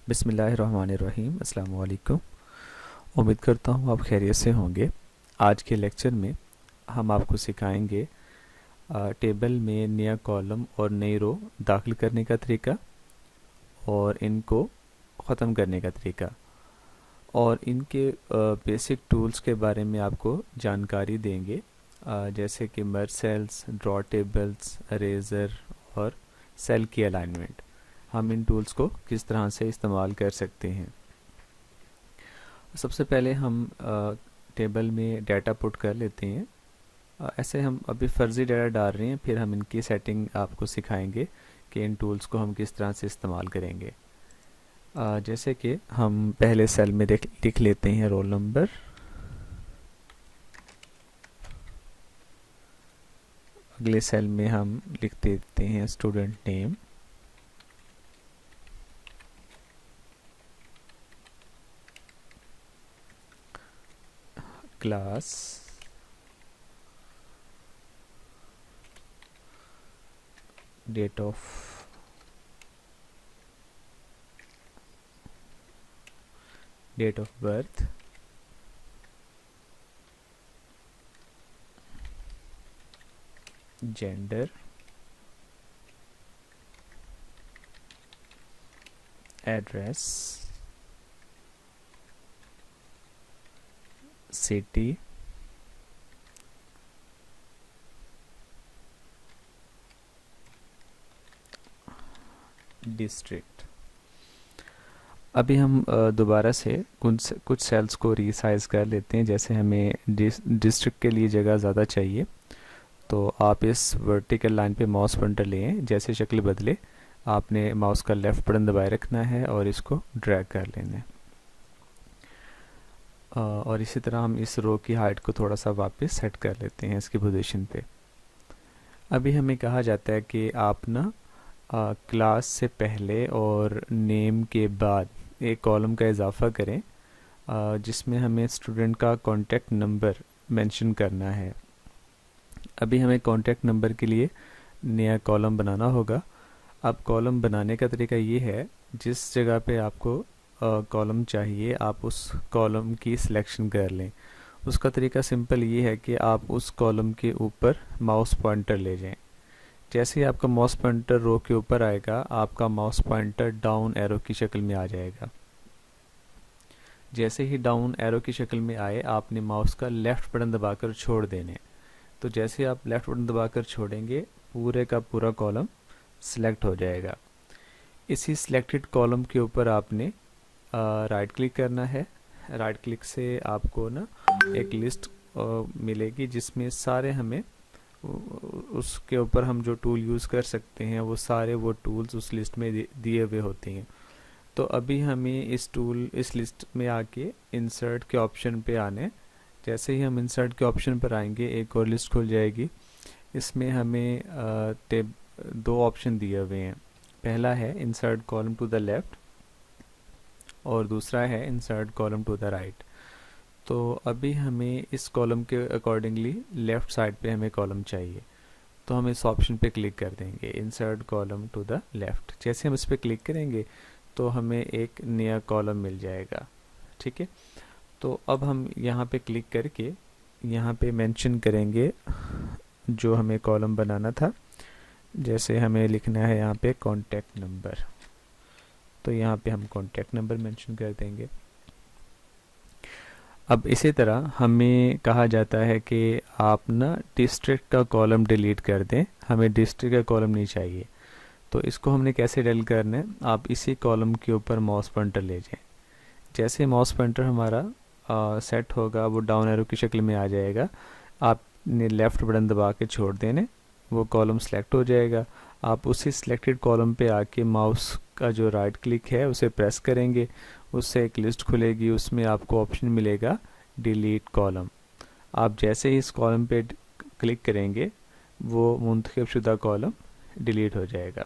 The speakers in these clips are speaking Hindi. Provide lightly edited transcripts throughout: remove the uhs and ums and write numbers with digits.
बिस्मिल्लाहिर्रहमानिर्रहीम। अस्सलाम वालेकुम। उम्मीद करता हूँ आप खैरियत से होंगे। आज के लेक्चर में हम आपको सिखाएंगे टेबल में नया कॉलम और नई रो दाखिल करने का तरीका और इनको ख़त्म करने का तरीका और इनके बेसिक टूल्स के बारे में आपको जानकारी देंगे, जैसे कि मर्ज सेल्स, ड्रॉ टेबल्स, अरेज़र और सेल की अलाइनमेंट। हम इन टूल्स को किस तरह से इस्तेमाल कर सकते हैं। सबसे पहले हम टेबल में डाटा पुट कर लेते हैं। ऐसे हम अभी फ़र्ज़ी डाटा डाल रहे हैं, फिर हम इनकी सेटिंग आपको सिखाएंगे कि इन टूल्स को हम किस तरह से इस्तेमाल करेंगे। जैसे कि हम पहले सेल में लिख लेते हैं रोल नंबर, अगले सेल में हम लिख देते हैं student name, class, date of birth, gender, address, city, district. अभी हम दोबारा से कुछ सेल्स को रीसाइज कर लेते हैं। जैसे हमें डिस्ट्रिक्ट के लिए जगह ज़्यादा चाहिए, तो आप इस वर्टिकल लाइन पे माउस पॉइंटर लें। जैसे शक्ल बदले आपने माउस का लेफ़्ट बटन दबाए रखना है और इसको ड्रैग कर लेना है। और इसी तरह हम इस रो की हाइट को थोड़ा सा वापस सेट कर लेते हैं इसकी पोजीशन पे। अभी हमें कहा जाता है कि आप ना क्लास से पहले और नेम के बाद एक कॉलम का इजाफा करें, जिसमें हमें स्टूडेंट का कॉन्टैक्ट नंबर मेंशन करना है। अभी हमें कॉन्टैक्ट नंबर के लिए नया कॉलम बनाना होगा। अब कॉलम बनाने का तरीका ये है, जिस जगह पे आपको कॉलम चाहिए आप उस कॉलम की सिलेक्शन कर लें। उसका तरीका सिंपल ये है कि आप उस कॉलम के ऊपर माउस पॉइंटर ले जाएं। जैसे ही आपका माउस पॉइंटर रो के ऊपर आएगा, आपका माउस पॉइंटर डाउन एरो की शक्ल में आ जाएगा। जैसे ही डाउन एरो की शक्ल में आए, आपने माउस का लेफ़्ट बटन दबाकर छोड़ देने। तो जैसे आप लेफ़्ट बटन दबाकर छोड़ेंगे, पूरे का पूरा कॉलम सिलेक्ट हो जाएगा। इसी सिलेक्टेड कॉलम के ऊपर आपने राइट क्लिक करना है। राइट क्लिक से आपको ना एक लिस्ट मिलेगी, जिसमें सारे हमें उसके ऊपर हम जो टूल यूज़ कर सकते हैं वो सारे वो टूल्स उस लिस्ट में दिए हुए होते हैं। तो अभी हमें इस लिस्ट में आके इंसर्ट के ऑप्शन पे आने। जैसे ही हम इंसर्ट के ऑप्शन पर आएंगे, एक और लिस्ट खुल जाएगी। इसमें हमें दो ऑप्शन दिए हुए हैं। पहला है insert column to the left और दूसरा है insert column to the right. तो अभी हमें इस कॉलम के अकॉर्डिंगली लेफ़्ट साइड पे हमें कॉलम चाहिए, तो हम इस ऑप्शन पे क्लिक कर देंगे, insert column to the left. जैसे हम इस पर क्लिक करेंगे तो हमें एक नया कॉलम मिल जाएगा। ठीक है, तो अब हम यहाँ पे क्लिक करके यहाँ पे मेंशन करेंगे जो हमें कॉलम बनाना था। जैसे हमें लिखना है यहाँ पे कॉन्टैक्ट नंबर, तो यहाँ पे हम कॉन्टैक्ट नंबर मेंशन कर देंगे। अब इसी तरह हमें कहा जाता है कि आप ना डिस्ट्रिक्ट का कॉलम डिलीट कर दें, हमें डिस्ट्रिक्ट का कॉलम नहीं चाहिए। तो इसको हमने कैसे डिलीट करना है, आप इसी कॉलम के ऊपर माउस पॉइंटर ले जाएं। जैसे माउस पॉइंटर हमारा सेट होगा, वो डाउन एरो की शक्ल में आ जाएगा। आपने लेफ़्ट बटन दबा के छोड़ देने, वो कॉलम सेलेक्ट हो जाएगा। आप उसी सिलेक्टेड कॉलम पे आके माउस का जो राइट क्लिक है उसे प्रेस करेंगे, उससे एक लिस्ट खुलेगी, उसमें आपको ऑप्शन मिलेगा डिलीट कॉलम। आप जैसे ही इस कॉलम पे क्लिक करेंगे, वो मुंतखब शुदा कॉलम डिलीट हो जाएगा।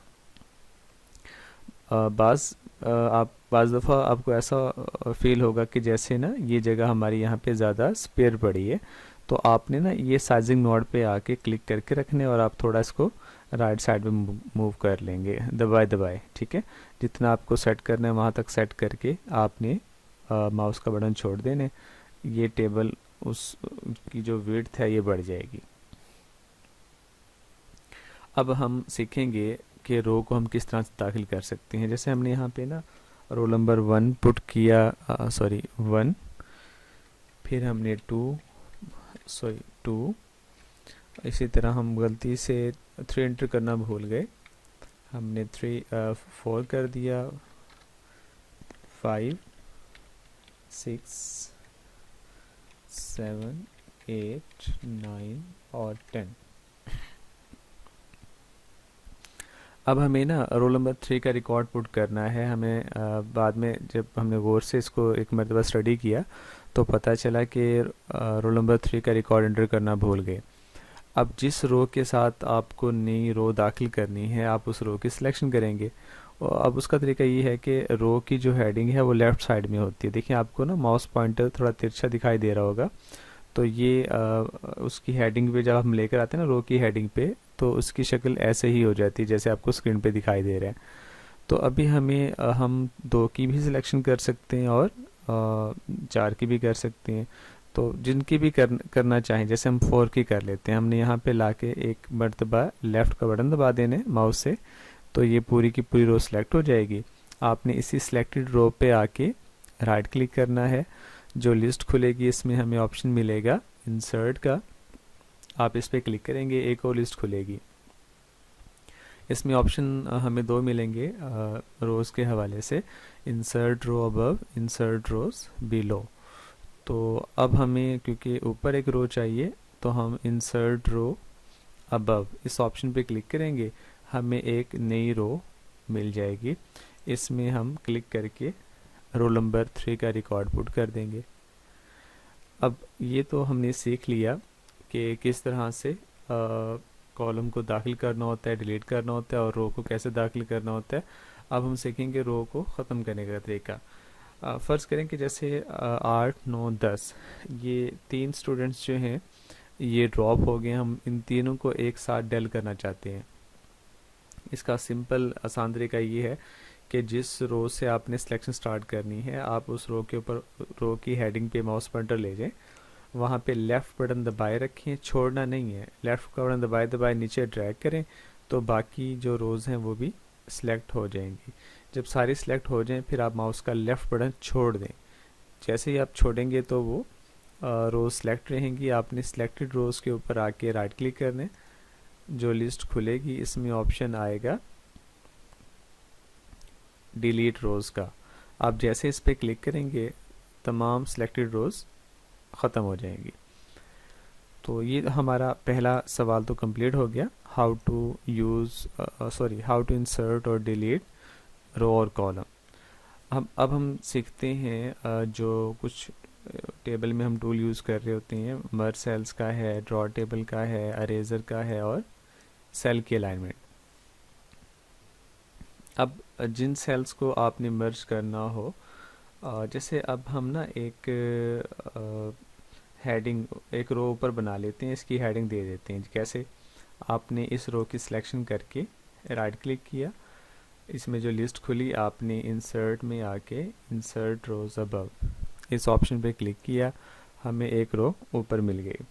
बाज़ दफ़ा आपको ऐसा फ़ील होगा कि जैसे ना ये जगह हमारी यहाँ पे ज़्यादा स्पेयर पड़ी है, तो आपने ना ये साइजिंग नोड पे आके क्लिक करके रखने और आप थोड़ा इसको राइट साइड में मूव कर लेंगे दबाए दबाए, ठीक है। जितना आपको सेट करना है वहाँ तक सेट करके आपने माउस का बटन छोड़ देने, ये टेबल उस की जो विड्थ है ये बढ़ जाएगी। अब हम सीखेंगे कि रो को हम किस तरह से दाखिल कर सकते हैं। जैसे हमने यहाँ पे ना रोल नंबर 1 पुट किया, 1, फिर हमने 2, इसी तरह हम गलती से 3 एंटर करना भूल गए, हमने 4 कर दिया, 5, 6, 7, 8, 9 और 10। अब हमें ना रोल नंबर 3 का रिकॉर्ड पुट करना है। हमें बाद में जब हमने गौर से इसको एक मरतबा स्टडी किया तो पता चला कि रोल नंबर 3 का रिकॉर्ड एंटर करना भूल गए। अब जिस रो के साथ आपको नई रो दाखिल करनी है आप उस रो की सिलेक्शन करेंगे। और अब उसका तरीका ये है कि रो की जो हेडिंग है वो लेफ़्ट साइड में होती है। देखिए आपको ना माउस पॉइंटर थोड़ा तिरछा दिखाई दे रहा होगा, तो ये उसकी हेडिंग पे जब हम लेकर आते हैं ना रो की हेडिंग पे, तो उसकी शक्ल ऐसे ही हो जाती है जैसे आपको स्क्रीन पे दिखाई दे रहा है। तो अभी हमें हम 2 की भी सिलेक्शन कर सकते हैं और 4 की भी कर सकते हैं। तो जिनकी भी करना चाहें, जैसे हम 4 की कर लेते हैं, हमने यहाँ पे लाके एक मरतबा लेफ़्ट का बटन दबा देने माउस से, तो ये पूरी की पूरी रो सिलेक्ट हो जाएगी। आपने इसी सिलेक्टेड रो पे आके राइट क्लिक करना है, जो लिस्ट खुलेगी इसमें हमें ऑप्शन मिलेगा इंसर्ट का, आप इस पर क्लिक करेंगे एक और लिस्ट खुलेगी। इसमें ऑप्शन हमें 2 मिलेंगे रोज़ के हवाले से, इंसर्ट रो अबव, इंसर्ट रोज़ बिलो। तो अब हमें क्योंकि ऊपर एक रो चाहिए तो हम इंसर्ट रो अबव इस ऑप्शन पे क्लिक करेंगे, हमें एक नई रो मिल जाएगी। इसमें हम क्लिक करके रोल नंबर 3 का रिकॉर्ड पुट कर देंगे। अब ये तो हमने सीख लिया कि किस तरह से कॉलम को दाखिल करना होता है, डिलीट करना होता है और रो को कैसे दाखिल करना होता है। अब हम सीखेंगे रो को ख़त्म करने का तरीका। फ़र्ज़ करें कि जैसे 8, 9, 10 ये 3 स्टूडेंट्स जो हैं ये ड्रॉप हो गए, हम इन तीनों को एक साथ डेल करना चाहते हैं। इसका सिंपल आसान तरीका ये है कि जिस रो से आपने सिलेक्शन स्टार्ट करनी है आप उस रो के ऊपर रो की हेडिंग पे माउस पॉइंटर ले जाएं, वहाँ पे लेफ़्ट बटन दबाए रखें, छोड़ना नहीं है, लेफ़्ट का बटन दबाए दबाए नीचे ड्रैग करें तो बाकी जो रोज़ हैं वो भी सिलेक्ट हो जाएंगी। जब सारी सिलेक्ट हो जाएं फिर आप माउस का लेफ़्ट बटन छोड़ दें। जैसे ही आप छोड़ेंगे तो वो रोज़ सिलेक्ट रहेंगी। आपने सिलेक्टेड रोज़ के ऊपर आके राइट क्लिक करने, जो लिस्ट खुलेगी इसमें ऑप्शन आएगा डिलीट रोज़ का। आप जैसे इस पर क्लिक करेंगे तमाम सिलेक्टेड रोज़ ख़त्म हो जाएंगी। तो ये हमारा पहला सवाल तो कंप्लीट हो गया, हाउ टू इंसर्ट और डिलीट रो और कॉलम। अब हम सीखते हैं जो कुछ टेबल में हम टूल यूज़ कर रहे होते हैं, मर्ज सेल्स का है, ड्रॉ टेबल का है, अरेजर का है और सेल की अलाइनमेंट। अब जिन सेल्स को आपने मर्ज करना हो, जैसे अब हम ना एक हेडिंग एक रो ऊपर बना लेते हैं, इसकी हेडिंग दे देते हैं। कैसे, आपने इस रो की सिलेक्शन करके राइट क्लिक किया, इसमें जो लिस्ट खुली आपने इंसर्ट में आके इंसर्ट रोज अबव इस ऑप्शन पे क्लिक किया, हमें एक रो ऊपर मिल गई।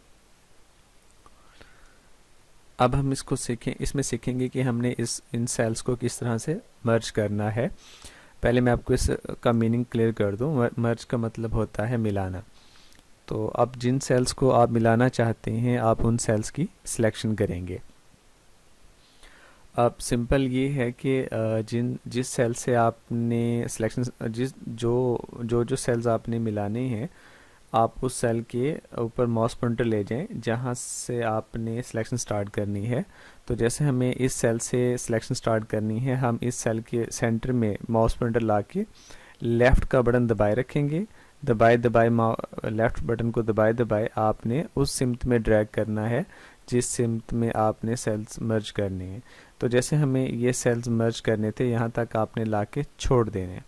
अब हम इसमें सीखेंगे कि हमने इन सेल्स को किस तरह से मर्ज करना है। पहले मैं आपको इसका मीनिंग क्लियर कर दूं। मर्ज का मतलब होता है मिलाना। तो अब जिन सेल्स को आप मिलाना चाहते हैं आप उन सेल्स की सिलेक्शन करेंगे। अब सिंपल ये है कि जिस सेल से आपने सिलेक्शन जो सेल्स आपने मिलाने हैं आप उस सेल के ऊपर माउस पॉइंटर ले जाएं जहां से आपने सिलेक्शन स्टार्ट करनी है। तो जैसे हमें इस सेल से सिलेक्शन स्टार्ट करनी है, हम इस सेल के सेंटर में माउस पॉइंटर ला के लेफ़्ट का बटन दबाए रखेंगे, दबाए लेफ़्ट बटन को दबाए दबाए आपने उस सिमत में ड्रैग करना है जिस सिमत में आपने सेल्स मर्ज करने हैं। तो जैसे हमें ये सेल्स मर्ज करने थे यहाँ तक आपने ला के छोड़ देने।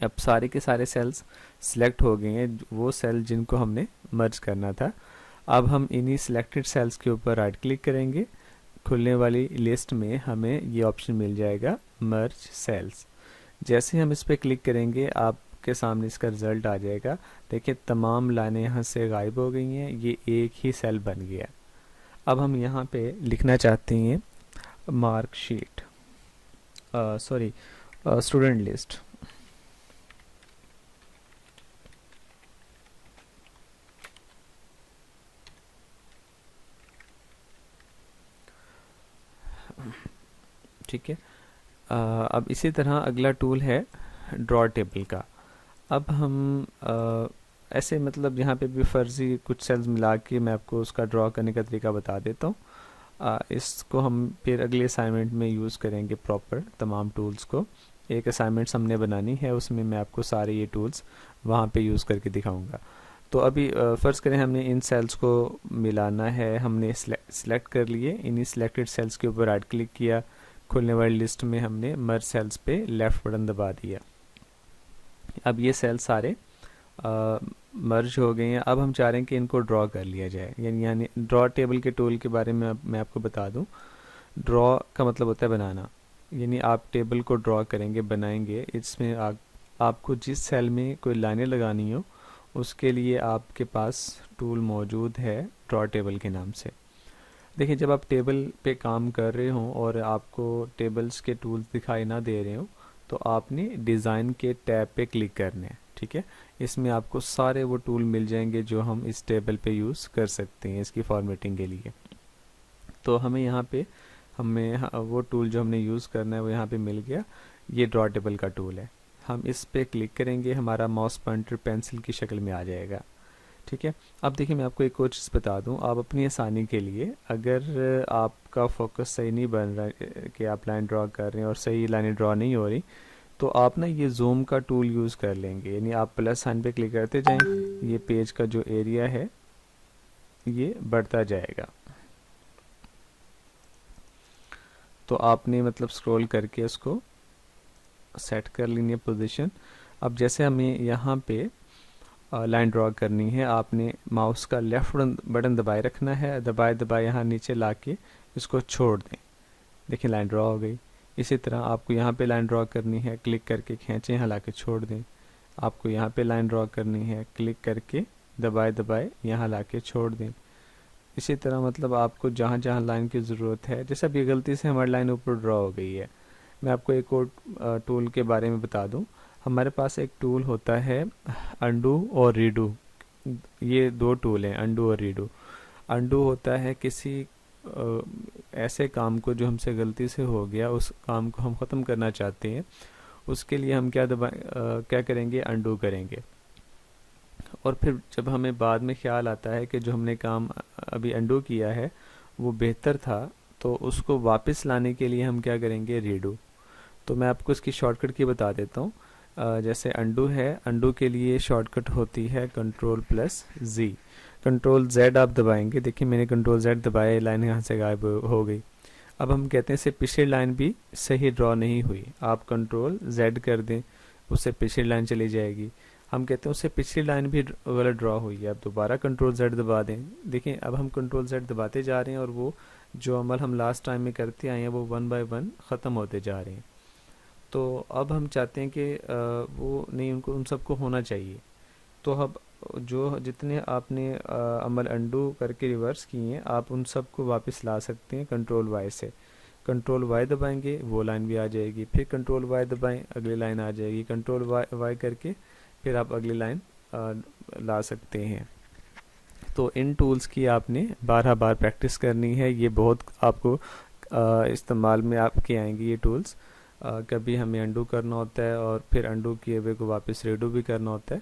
अब सारे के सारे सेल्स सिलेक्ट हो गए हैं, वो सेल जिनको हमने मर्ज करना था। अब हम इन्हीं सिलेक्टेड सेल्स के ऊपर राइट क्लिक करेंगे, खुलने वाली लिस्ट में हमें ये ऑप्शन मिल जाएगा मर्ज सेल्स। जैसे हम इस पर क्लिक करेंगे आपके सामने इसका रिज़ल्ट आ जाएगा। देखिए तमाम लाइनें यहाँ से गायब हो गई हैं, ये एक ही सेल बन गया। अब हम यहाँ पे लिखना चाहते हैं मार्कशीट, सॉरी स्टूडेंट लिस्ट। ठीक है। अब इसी तरह अगला टूल है ड्रॉ टेबल का। अब हम ऐसे मतलब यहाँ पे भी फर्जी कुछ सेल्स मिला के मैं आपको उसका ड्रॉ करने का तरीका बता देता हूँ। इसको हम फिर अगले असाइनमेंट में यूज़ करेंगे प्रॉपर तमाम टूल्स को। एक असाइनमेंट्स हमने बनानी है, उसमें मैं आपको सारे ये टूल्स वहाँ पे यूज़ करके दिखाऊंगा। तो अभी फ़र्ज़ करें हमने इन सेल्स को मिलाना है, हमने सेलेक्ट कर लिए। इन्हीं सेलेक्टेड सेल्स के ऊपर राइट क्लिक किया, खुलने वाली लिस्ट में हमने मर्ज सेल्स पे लेफ़्ट बटन दबा दिया। अब ये सेल सारे मर्ज हो गए हैं। अब हम चाह रहे हैं कि इनको ड्रॉ कर लिया जाए, यानी ड्रॉ टेबल के टूल के बारे में मैं आपको बता दूं। ड्रॉ का मतलब होता है बनाना, यानी आप टेबल को ड्रॉ करेंगे, बनाएंगे। इसमें आपको जिस सेल में कोई लाइनें लगानी हो उसके लिए आपके पास टूल मौजूद है ड्रॉ टेबल के नाम से। देखिए जब आप टेबल पे काम कर रहे हो और आपको टेबल्स के टूल्स दिखाई ना दे रहे हो तो आपने डिज़ाइन के टैब पे क्लिक करना है। ठीक है, इसमें आपको सारे वो टूल मिल जाएंगे जो हम इस टेबल पे यूज़ कर सकते हैं इसकी फॉर्मेटिंग के लिए। तो हमें यहाँ पे वो टूल जो हमने यूज़ करना है वो यहाँ पे मिल गया। ये ड्रॉ टेबल का टूल है। हम इस पे क्लिक करेंगे, हमारा माउस पॉइंटर पेंसिल की शक्ल में आ जाएगा। ठीक है, अब देखिए मैं आपको एक और चीज़ बता दूं। आप अपनी आसानी के लिए, अगर आपका फोकस सही नहीं बन रहा कि आप लाइन ड्रॉ कर रहे हैं और सही लाइनें ड्रॉ नहीं हो रही, तो आप ना ये जूम का टूल यूज़ कर लेंगे। यानी आप प्लस साइन पे क्लिक करते जाएं, ये पेज का जो एरिया है ये बढ़ता जाएगा। तो आपने मतलब स्क्रॉल करके उसको सेट कर लेनी है पोजीशन। अब जैसे हमें यहाँ पे लाइन ड्रॉ करनी है, आपने माउस का लेफ्ट बटन दबाए रखना है, दबाए दबाए यहाँ नीचे ला के इसको छोड़ दें। देखिए लाइन ड्रॉ हो गई। इसी तरह आपको यहाँ पे लाइन ड्रॉ करनी है, क्लिक करके खींचें, यहाँ ला के छोड़ दें। आपको यहाँ पे लाइन ड्रॉ करनी है, क्लिक करके दबाए दबाए यहाँ ला के छोड़ दें। इसी तरह मतलब आपको जहाँ जहाँ लाइन की ज़रूरत है, जैसे अभी गलती से हमारी लाइन ऊपर ड्रॉ हो गई है। मैं आपको एक और टूल के बारे में बता दूं। हमारे पास एक टूल होता है अंडू और रीडू। ये दो टूल हैं, अंडू और रीडू। अंडू होता है किसी ऐसे काम को जो हमसे गलती से हो गया, उस काम को हम ख़त्म करना चाहते हैं, उसके लिए हम क्या करेंगे, अंडू करेंगे। और फिर जब हमें बाद में ख्याल आता है कि जो हमने काम अभी अंडू किया है वो बेहतर था, तो उसको वापस लाने के लिए हम क्या करेंगे, रीडू। तो मैं आपको इसकी शॉर्टकट की बता देता हूँ। जैसे अंडू है, अंडू के लिए शॉर्टकट होती है Ctrl+Z। Ctrl+Z आप दबाएंगे, देखिए मैंने Ctrl+Z दबाया, लाइन यहाँ से गायब हो गई। अब हम कहते हैं इससे पिछली लाइन भी सही ड्रॉ नहीं हुई, आप Ctrl+Z कर दें, उससे पिछली लाइन चली जाएगी। हम कहते हैं उससे पिछली लाइन भी गलत ड्रॉ हुई है, अब दोबारा Ctrl+Z दबा दें। देखिए अब हम Ctrl+Z दबाते जा रहे हैं और वो जो अमल हम लास्ट टाइम में करते आए हैं वो 1 बाय 1 ख़त्म होते जा रहे हैं। तो अब हम चाहते हैं कि वो नहीं, उन सबको होना चाहिए। तो अब जो जितने आपने अमल अंडू करके रिवर्स किए हैं, आप उन सबको वापस ला सकते हैं Ctrl+Y से। Ctrl+Y दबाएंगे, वो लाइन भी आ जाएगी, फिर Ctrl+Y दबाएं, अगली लाइन आ जाएगी। Ctrl+Y करके फिर आप अगली लाइन ला सकते हैं। तो इन टूल्स की आपने 12 बार प्रैक्टिस करनी है। ये बहुत आपको इस्तेमाल में आपके आएंगे ये टूल्स। कभी हमें अंडू करना होता है और फिर अंडू किए हुए को वापस रीडू भी करना होता है,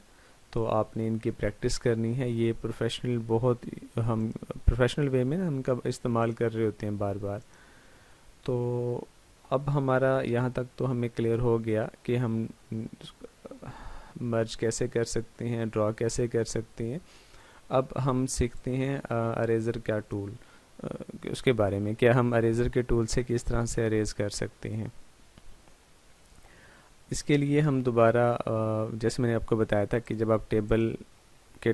तो आपने इनकी प्रैक्टिस करनी है। ये हम प्रोफेशनल वे में इनका इस्तेमाल कर रहे होते हैं बार बार। तो अब हमारा यहाँ तक तो हमें क्लियर हो गया कि हम मर्ज कैसे कर सकते हैं, ड्रॉ कैसे कर सकते हैं। अब हम सीखते हैं अरेज़र क्या टूल, उसके बारे में, क्या हम अरेज़र के टूल से किस तरह से अरेज़ कर सकते हैं। इसके लिए हम दोबारा जैसे मैंने आपको बताया था कि जब आप टेबल के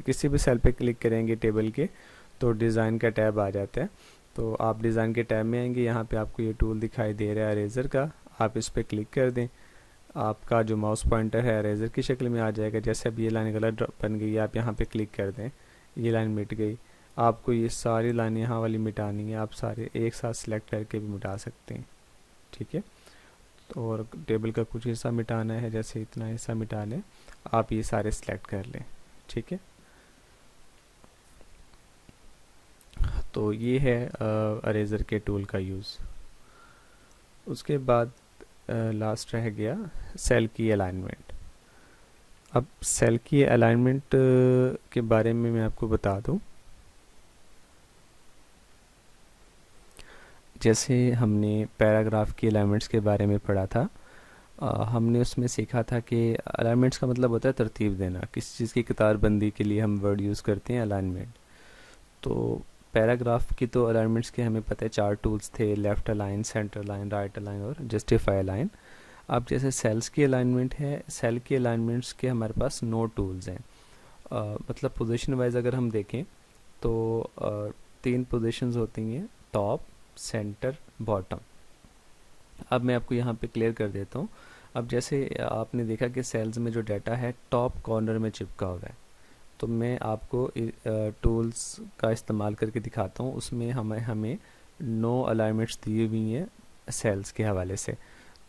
किसी भी सेल पे क्लिक करेंगे टेबल के, तो डिज़ाइन का टैब आ जाता है। तो आप डिज़ाइन के टैब में आएंगे, यहाँ पे आपको ये टूल दिखाई दे रहा है इरेज़र का, आप इस पर क्लिक कर दें। आपका जो माउस पॉइंटर है इरेज़र की शक्ल में आ जाएगा। जैसे अब ये लाइन गलत बन गई, आप यहाँ पे क्लिक कर दें, ये लाइन मिट गई। आपको ये सारी लाइन यहाँ वाली मिटानी है, आप सारे एक साथ सिलेक्ट करके भी मिटा सकते हैं, ठीक है। तो और टेबल का कुछ हिस्सा मिटाना है, जैसे इतना हिस्सा मिटा लें, आप ये सारे सिलेक्ट कर लें, ठीक है। तो ये है इरेज़र के टूल का यूज़। उसके बाद लास्ट रह गया सेल की अलाइनमेंट। अब सेल की अलाइनमेंट के बारे में मैं आपको बता दूं। जैसे हमने पैराग्राफ की अलाइनमेंट्स के बारे में पढ़ा था, हमने उसमें सीखा था कि अलाइनमेंट्स का मतलब होता है तरतीब देना। किसी चीज़ की कतारबंदी के लिए हम वर्ड यूज़ करते हैं अलाइनमेंट। तो पैराग्राफ की तो अलाइनमेंट्स के हमें पता है 4 टूल्स थे, left align, centre align, right align और जस्टिफाई अलाइन। अब जैसे सेल्स की अलाइनमेंट है, सेल की अलाइनमेंट्स के हमारे पास 9 टूल्स हैं। मतलब पोजीशन वाइज अगर हम देखें तो 3 पोजीशंस होती हैं, टॉप, सेंटर, बॉटम। अब मैं आपको यहाँ पे क्लियर कर देता हूँ। अब जैसे आपने देखा कि सेल्स में जो डाटा है टॉप कॉर्नर में चिपका हुआ है, तो मैं आपको टूल्स का इस्तेमाल करके दिखाता हूँ। उसमें हमें 9 अलाइनमेंट्स दी हुई हैं सेल्स के हवाले से।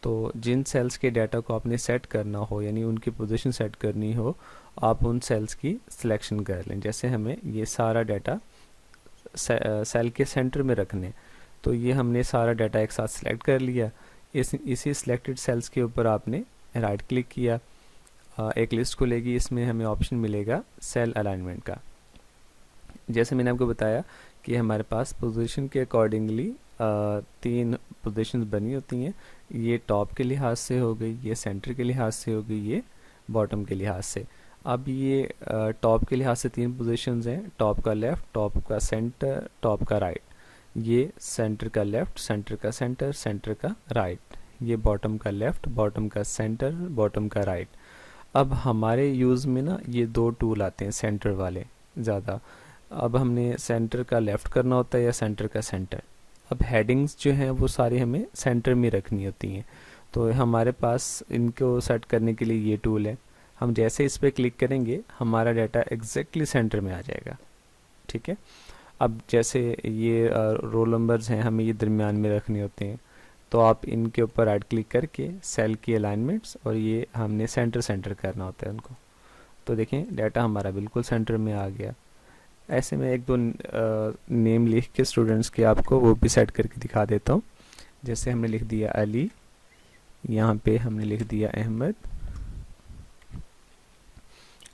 तो जिन सेल्स के डाटा को आपने सेट करना हो, यानी उनकी पोजीशन सेट करनी हो, आप उन सेल्स की सिलेक्शन कर लें। जैसे हमें ये सारा डाटा सेल के सेंटर में रखने, तो ये हमने सारा डाटा एक साथ सिलेक्ट कर लिया। इसी सिलेक्टेड सेल्स के ऊपर आपने राइट क्लिक किया, एक लिस्ट खुलेगी, इसमें हमें ऑप्शन मिलेगा सेल अलाइनमेंट का। जैसे मैंने आपको बताया कि हमारे पास पोजीशन के अकॉर्डिंगली 3 पोजीशंस बनी होती हैं। ये टॉप के लिहाज से हो गई, ये सेंटर के लिहाज से हो गई, ये बॉटम के लिहाज से। अब ये टॉप के लिहाज से 3 पोजीशंस हैं, टॉप का लेफ़्ट, टॉप का सेंटर, टॉप का राइट। ये सेंटर का लेफ़्ट, सेंटर का सेंटर, सेंटर का राइट। ये बॉटम का लेफ़्ट, बॉटम का सेंटर, बॉटम का राइट। अब हमारे यूज़ में ना ये 2 टूल आते हैं सेंटर वाले ज़्यादा। अब हमने सेंटर का लेफ़्ट करना होता है या सेंटर का सेंटर। अब हेडिंग्स जो हैं वो सारी हमें सेंटर में रखनी होती हैं, तो हमारे पास इनको सेट करने के लिए ये टूल है। हम जैसे इस पर क्लिक करेंगे हमारा डाटा एग्जैक्टली सेंटर में आ जाएगा, ठीक है। अब जैसे ये रोल नंबर्स हैं, हमें ये दरमियान में रखने होते हैं, तो आप इनके ऊपर राइट क्लिक करके सेल की अलाइनमेंट्स, और ये हमने सेंटर करना होता है उनको। तो देखें डाटा हमारा बिल्कुल सेंटर में आ गया। ऐसे में 1-2 नेम लिख के स्टूडेंट्स के आपको वो भी सेट करके दिखा देता हूँ। जैसे हमने लिख दिया अली, यहाँ पे हमने लिख दिया अहमद।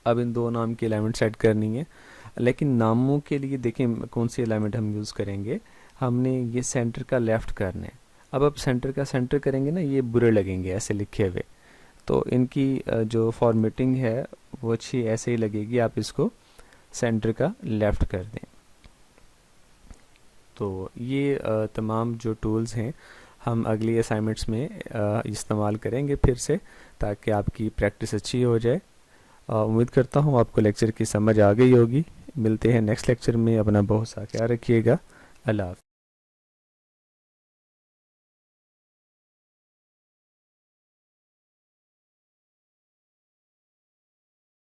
अब इन 2 नाम की अलाइनमेंट सेट करनी है, लेकिन नामों के लिए देखें कौन सी अलाइनमेंट हम यूज़ करेंगे। हमने ये सेंटर का लेफ़्ट करना है। अब सेंटर का सेंटर करेंगे ना, ये बुरे लगेंगे ऐसे लिखे हुए, तो इनकी जो फॉर्मेटिंग है वो अच्छी ऐसे ही लगेगी। आप इसको सेंटर का लेफ़्ट कर दें। तो ये तमाम जो टूल्स हैं हम अगली असाइनमेंट्स में इस्तेमाल करेंगे फिर से, ताकि आपकी प्रैक्टिस अच्छी हो जाए। उम्मीद करता हूँ आपको लेक्चर की समझ आ गई होगी। मिलते हैं नेक्स्ट लेक्चर में। अपना बहुत सा ख्याल रखिएगा। अल्लाह हाफ़िज़।